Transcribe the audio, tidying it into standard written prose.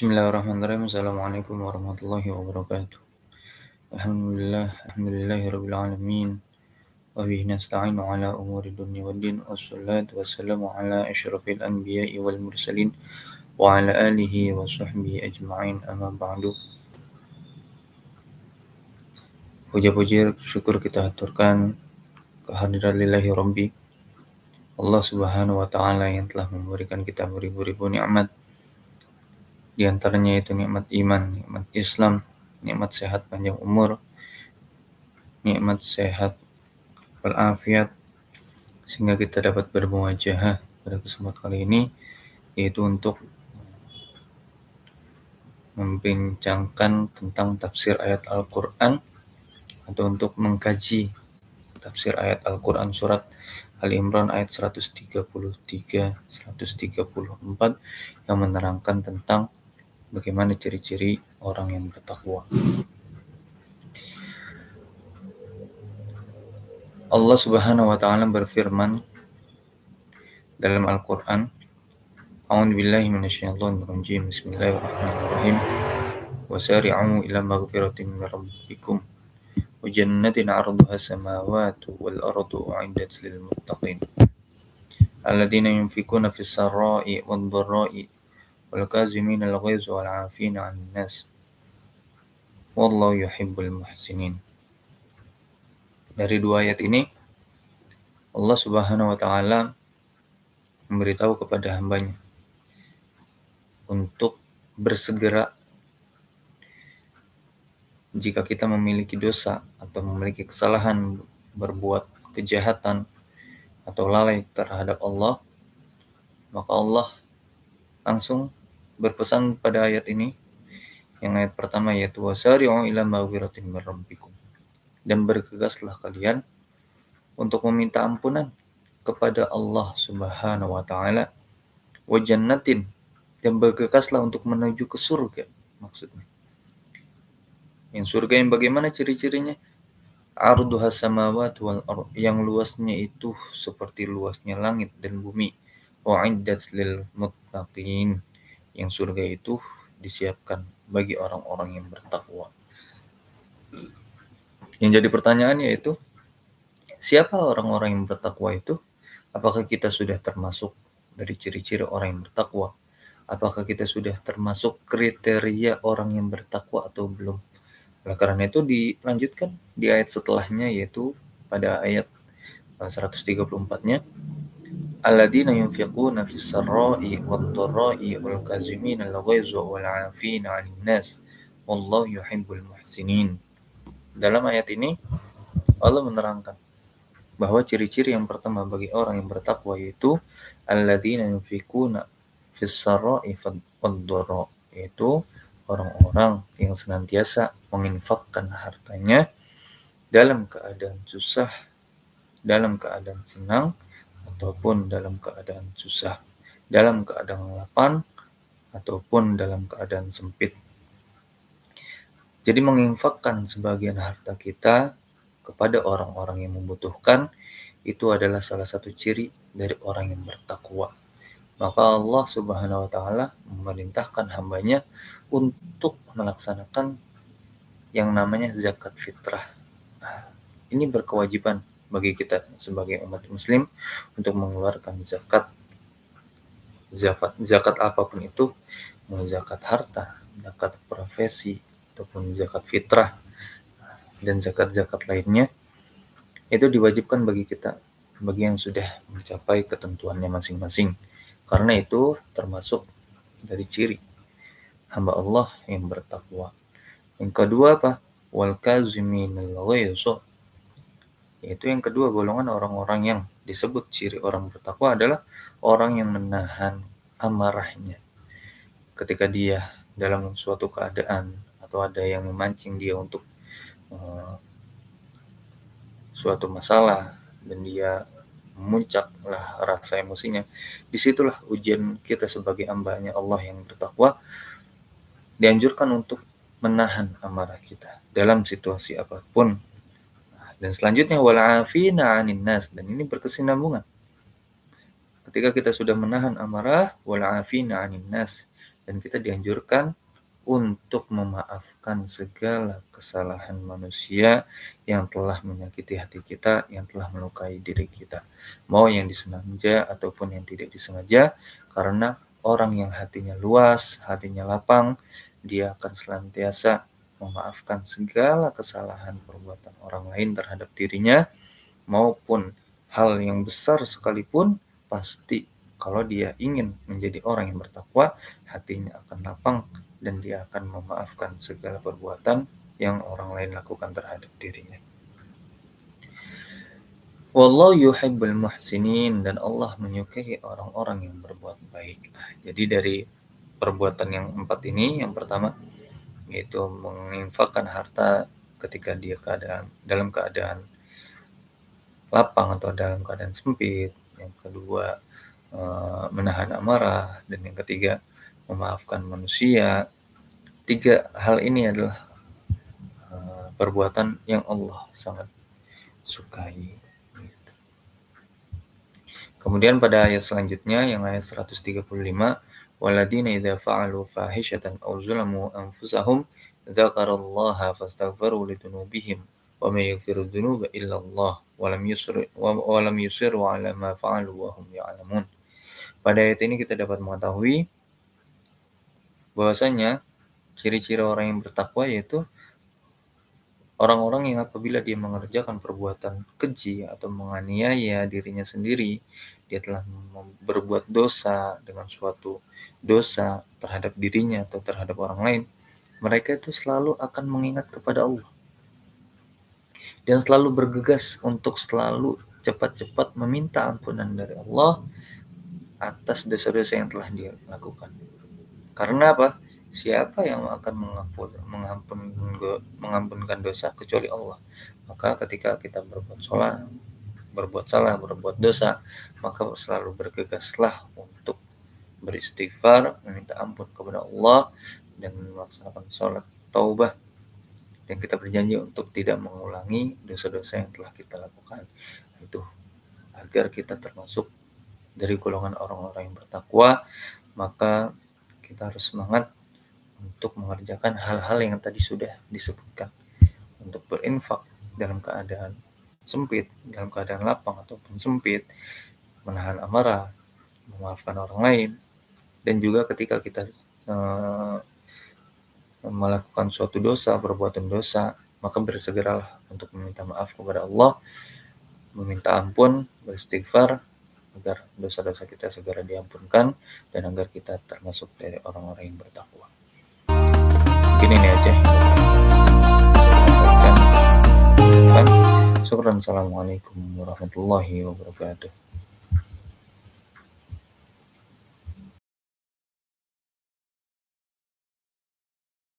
Bismillahirrahmanirrahim. Assalamualaikum warahmatullahi wabarakatuh. Alhamdulillahirabbil alamin. Wa bihi nasta'inu ala umuri dunya waddin. Wassalatu wassalamu ala asyrafil anbiya'i wal mursalin wa ala alihi wa sahbihi ajma'in. Amma ba'du. Puja-puji syukur kita aturkan kehadirat lillahi rabbi Allah Subhanahu wa taala yang telah memberikan kita beribu-ribu nikmat. Di antaranya itu nikmat iman, nikmat Islam, nikmat sehat panjang umur, nikmat sehat walafiat, sehingga kita dapat bermuajahah pada kesempatan kali ini, yaitu untuk membincangkan tentang tafsir ayat Al-Quran atau untuk mengkaji tafsir ayat Al-Quran surat Ali Imran ayat 133-134 yang menerangkan tentang bagaimana ciri-ciri orang yang bertakwa. Allah Subhanahu wa taala berfirman dalam Al-Qur'an, A'udzu billahi minasyaitonir rajim. Bismillahirrahmanirrahim. Wasari'u ila maghfiratin min rabbikum wa jannatin 'arduha as-samawati wal ardu u'iddat lil muttaqin. Alladzina yunfikuna fis sarra'i wad dharra'i wal kazimina al-ghaiza wal 'afina 'anil nas. Wallahu yuhibbul muhsinin. Dari dua ayat ini Allah Subhanahu wa taala memberitahu kepada hambanya untuk bersegera jika kita memiliki dosa atau memiliki kesalahan, berbuat kejahatan atau lalai terhadap Allah, maka Allah langsung berpesan pada ayat ini, yang ayat pertama yaitu wasari'u ila maghfiratin min rabbikum, dan bergegaslah kalian untuk meminta ampunan kepada Allah Subhanahu wa taala, wa jannatin, dan bergegaslah untuk menuju ke surga maksudnya. Yang surga yang bagaimana ciri-cirinya? Arduha samawati wal ard, yang luasnya itu seperti luasnya langit dan bumi. Wa'iddat lil muttaqin, yang surga itu disiapkan bagi orang-orang yang bertakwa. Yang jadi pertanyaan yaitu, siapa orang-orang yang bertakwa itu? Apakah kita sudah termasuk dari ciri-ciri orang yang bertakwa? Apakah kita sudah termasuk kriteria orang yang bertakwa atau belum? Oleh karena itu dilanjutkan di ayat setelahnya, yaitu pada ayat 134-nya, alladzina yunfiquna fis sarra'i wad dharra'i wal kazimina al-ghaiza wal 'afina 'anil nas wallahu yuhibbul muhsinin. Dalam ayat ini Allah menerangkan bahwa ciri-ciri yang pertama bagi orang yang bertakwa yaitu alladzina yunfiquna fis sarra'i wad dharra, yaitu orang-orang yang senantiasa menginfakkan hartanya dalam keadaan susah, dalam keadaan senang, ataupun dalam keadaan susah, dalam keadaan lapang, ataupun dalam keadaan sempit. Jadi menginfakkan sebagian harta kita kepada orang-orang yang membutuhkan itu adalah salah satu ciri dari orang yang bertakwa. Maka Allah Subhanahu wa taala memerintahkan hambanya untuk melaksanakan yang namanya zakat fitrah. Ini berkewajiban bagi kita sebagai umat muslim untuk mengeluarkan zakat apapun itu, mau zakat harta, zakat profesi, ataupun zakat fitrah dan zakat-zakat lainnya, itu diwajibkan bagi kita, bagi yang sudah mencapai ketentuannya masing-masing. Karena itu termasuk dari ciri hamba Allah yang bertakwa. Yang kedua apa? Wal kaziminal ghaiza, yaitu yang kedua golongan orang-orang yang disebut ciri orang bertakwa adalah orang yang menahan amarahnya. Ketika dia dalam suatu keadaan atau ada yang memancing dia untuk suatu masalah dan dia memuncaklah rasa emosinya, disitulah ujian kita sebagai hamba-Nya Allah yang bertakwa, dianjurkan untuk menahan amarah kita dalam situasi apapun. Dan selanjutnya wal 'afina 'anil nas, dan ini berkesinambungan. Ketika kita sudah menahan amarah, wal 'afina 'anil nas, dan kita dianjurkan untuk memaafkan segala kesalahan manusia yang telah menyakiti hati kita, yang telah melukai diri kita. Mau yang disengaja ataupun yang tidak disengaja, karena orang yang hatinya luas, hatinya lapang, dia akan senantiasa memaafkan segala kesalahan perbuatan orang lain terhadap dirinya, maupun hal yang besar sekalipun, pasti kalau dia ingin menjadi orang yang bertakwa, hatinya akan lapang dan dia akan memaafkan segala perbuatan yang orang lain lakukan terhadap dirinya. Wallahu yuhibbul muhsinin, dan Allah menyukai orang-orang yang berbuat baik. Jadi dari perbuatan yang 4 ini, yang pertama yaitu menginfakkan harta ketika dia dalam keadaan lapang atau dalam keadaan sempit. Yang kedua, menahan amarah, dan yang ketiga, memaafkan manusia. 3 hal ini adalah perbuatan yang Allah sangat sukai. Kemudian pada ayat selanjutnya, yang ayat 135, waladina idza fa'alu fahishatan aw zalamu anfusahum dzakarallaha fastaghfiru lidunubihim wa may yaghfiru dzunuba illa Allah wa lam yusirru ala ma fa'alu wa hum ya'lamun. Pada ayat ini kita dapat mengetahui bahwasanya ciri-ciri orang yang bertakwa yaitu orang-orang yang apabila dia mengerjakan perbuatan keji atau menganiaya dirinya sendiri, dia telah berbuat dosa dengan suatu dosa terhadap dirinya atau terhadap orang lain, mereka itu selalu akan mengingat kepada Allah dan selalu bergegas untuk selalu cepat-cepat meminta ampunan dari Allah atas dosa-dosa yang telah dia lakukan. Karena apa? Siapa yang akan mengampunkan dosa kecuali Allah? Maka ketika kita berbuat salah, berbuat dosa, maka selalu bergegaslah untuk beristighfar, meminta ampun kepada Allah, dan melaksanakan sholat taubah. Dan kita berjanji untuk tidak mengulangi dosa-dosa yang telah kita lakukan. Itu agar kita termasuk dari golongan orang-orang yang bertakwa, maka kita harus semangat untuk mengerjakan hal-hal yang tadi sudah disebutkan, untuk berinfak dalam keadaan sempit, dalam keadaan lapang ataupun sempit, menahan amarah, memaafkan orang lain, dan juga ketika kita melakukan suatu dosa, perbuatan dosa, maka bersegeralah untuk meminta maaf kepada Allah, meminta ampun, beristighfar, agar dosa-dosa kita segera diampunkan dan agar kita termasuk dari orang-orang yang bertakwa. Mungkin ini aja yang saya sampaikan. Syukran. Assalamualaikum warahmatullahi wabarakatuh.